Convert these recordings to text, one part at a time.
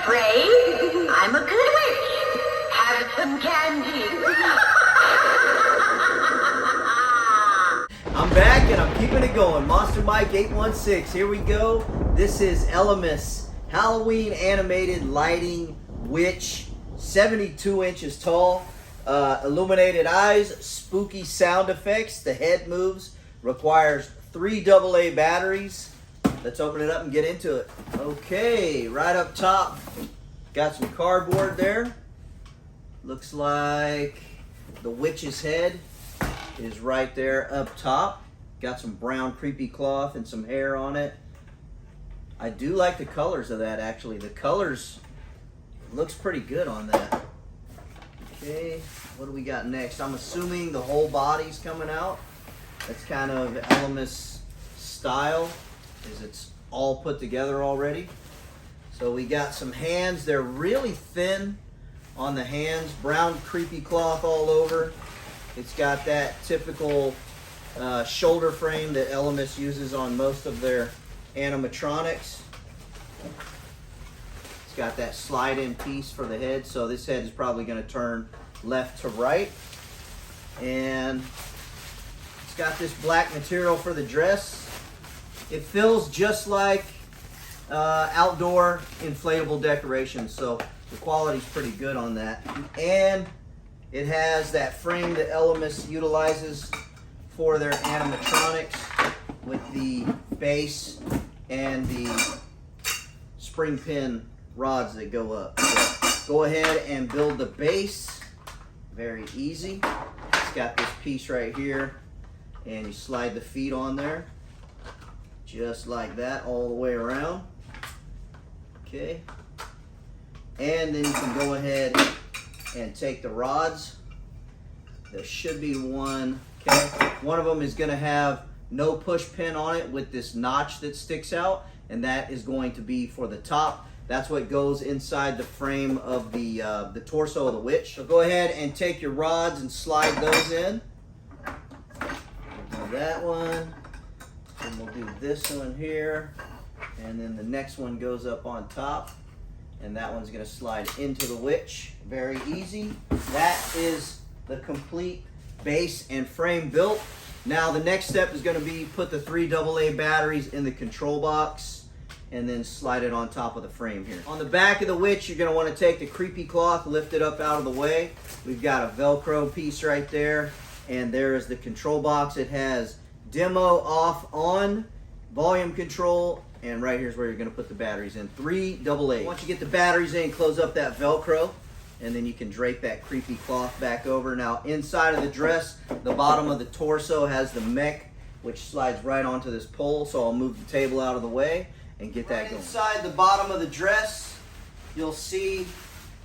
afraid? I'm a good witch. Have some candy. I'm back and I'm keeping it going. Monster Mike 816. Here we go. This is ELAMAS Halloween animated lighting witch, 72 inches tall. Illuminated eyes, spooky sound effects. The head moves. Requires 3 AA batteries. Let's open it up and get into it. Okay, right up top, got some cardboard there. Looks like the witch's head is right there up top. Got some brown creepy cloth and some hair on it. I do like the colors of that, actually. The colors looks pretty good on that. Okay, what do we got next? I'm assuming the whole body's coming out. That's kind of ELAMAS style, is it's all put together already. So we got some hands. They're really thin on the hands. Brown creepy cloth all over. It's got that typical shoulder frame that ELAMAS uses on most of their animatronics. It's got that slide-in piece for the head, so this head is probably going to turn left to right. And it's got this black material for the dress. It feels just like outdoor inflatable decorations, so the quality's pretty good on that. And it has that frame that ELAMAS utilizes for their animatronics with the base and the spring pin rods that go up. So go ahead and build the base. Very easy. It's got this piece right here, and you slide the feet on there just like that all the way around. Okay, and then you can go ahead and take the rods. There should be one. Okay, one of them is going to have no push pin on it with this notch that sticks out, and that is going to be for the top. That's what goes inside the frame of the torso of the witch. So go ahead and take your rods and slide those in. We'll do that one, and we'll do this one here, and then the next one goes up on top, and that one's going to slide into the witch. Very easy. That is the complete base and frame built. Now the next step is going to be put the 3 AA batteries in the control box and then slide it on top of the frame here. On the back of the witch, you're going to want to take the creepy cloth, lift it up out of the way. We've got a Velcro piece right there, and there is the control box. It has demo, off, on, volume control, and right here's where you're going to put the batteries in. 3 AA. Once you get the batteries in, close up that Velcro, and then you can drape that creepy cloth back over. Now inside of the dress, the bottom of the torso has the mech, which slides right onto this pole, so I'll move the table out of the way and get that going. Inside the bottom of the dress, you'll see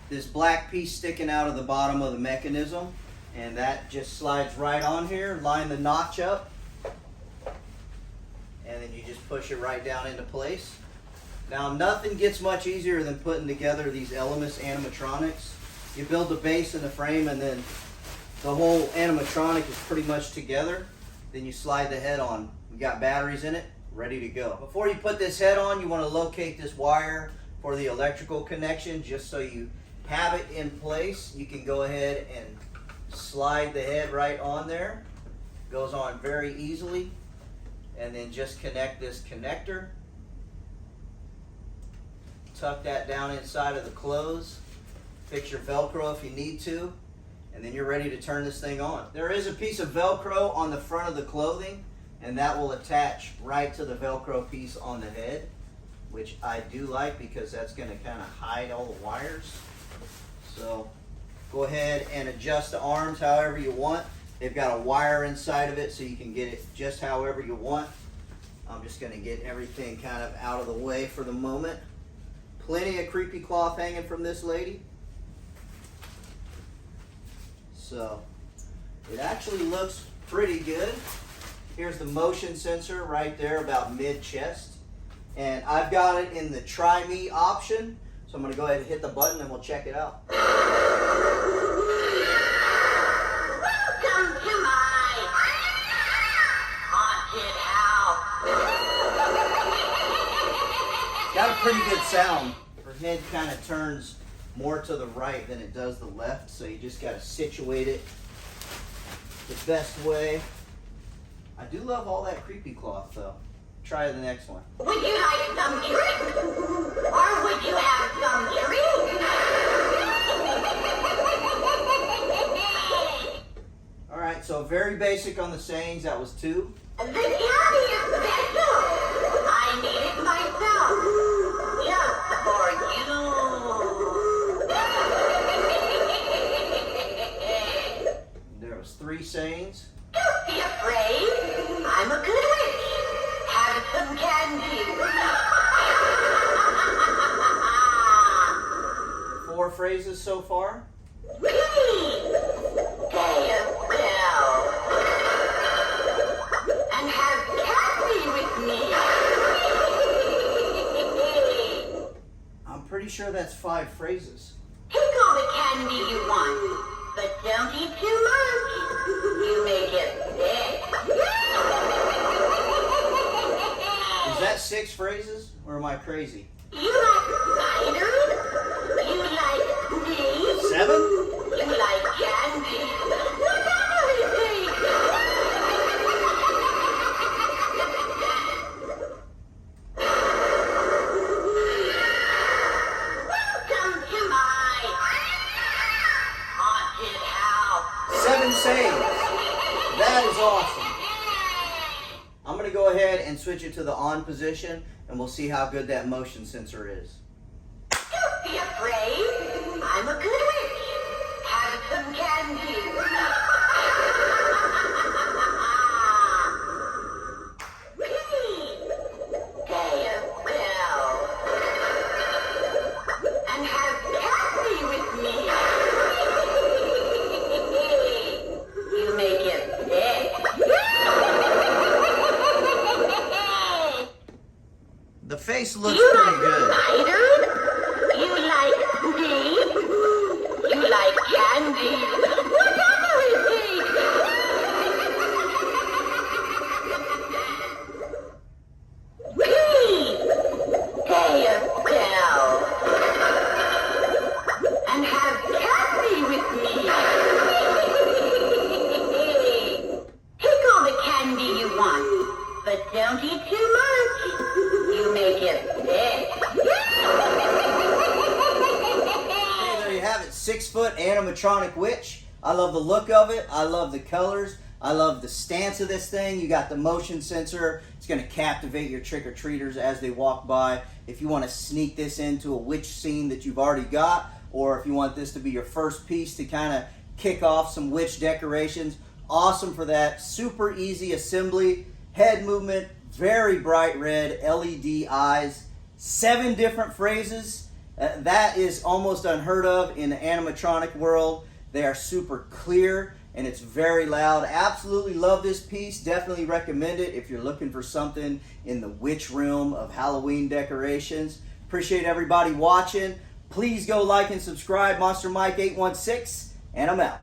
this black piece sticking out of the bottom of the mechanism, and that just slides right on here. Line the notch up, and then you just push it right down into place. Now nothing gets much easier than putting together these ELAMAS animatronics. You build the base and the frame, and then the whole animatronic is pretty much together. Then you slide the head on. We got batteries in it, ready to go. Before you put this head on, you want to locate this wire for the electrical connection, just so you have it in place. You can go ahead and slide the head right on there. Goes on very easily. And then just connect this connector. Tuck that down inside of the clothes. Fix your Velcro if you need to, and then you're ready to turn this thing on. There is a piece of Velcro on the front of the clothing, and that will attach right to the Velcro piece on the head, which I do like because that's going to kind of hide all the wires. So go ahead and adjust the arms however you want. They've got a wire inside of it, so you can get it just however you want. I'm just going to get everything kind of out of the way for the moment. Plenty of creepy cloth hanging from this lady. So it actually looks pretty good. Here's the motion sensor right there about mid-chest. And I've got it in the try me option. So I'm going to go ahead and hit the button and we'll check it out. Welcome to my haunted house. Got a pretty good sound for head kind of turns more to the right than it does the left, so you just got to situate it the best way. I do love all that creepy cloth though. Try the next one. Would you like some drink? Or would you have some drink? All right, so very basic on the sayings. That was 2. The candy is special. I need it myself. Just for you. There was 3 sayings. Don't be afraid. I'm a good witch. Have some candy. 4 phrases so far. Please, pay a bill. And have candy with me. I'm pretty sure that's 5 phrases. Take all the candy you want, but don't eat too much. You may get sick. Is that 6 phrases, or am I crazy? You like spiders? You like snakes? 7? You like candy? Whatever it takes. Welcome to my haunted house. 7 sayings. That is awesome. I'm going to go ahead and switch it to the on position, and we'll see how good that motion sensor is. Don't be afraid. I'm a good witch. Have some candy. Please, pay a bill. And have candy with me. You may get sick. The face looks pretty good. Spiders? You like snakes? You like candy? Whatever it takes. Please, pay a bill. And have candy with me. Take all the candy you want, but don't eat too much. You may get sick. Hey, there you have it. 6-foot animatronic witch. I love the look of it. I love the colors. I love the stance of this thing. You got the motion sensor. It's going to captivate your trick-or-treaters as they walk by. If you want to sneak this into a witch scene that you've already got, or if you want this to be your first piece to kind of kick off some witch decorations, awesome for that. Super easy assembly. Head movement, very bright red, LED eyes, 7 different phrases. That is almost unheard of in the animatronic world. They are super clear and it's very loud. Absolutely love this piece. Definitely recommend it if you're looking for something in the witch realm of Halloween decorations. Appreciate everybody watching. Please go like and subscribe. Monster Mike 816, and I'm out.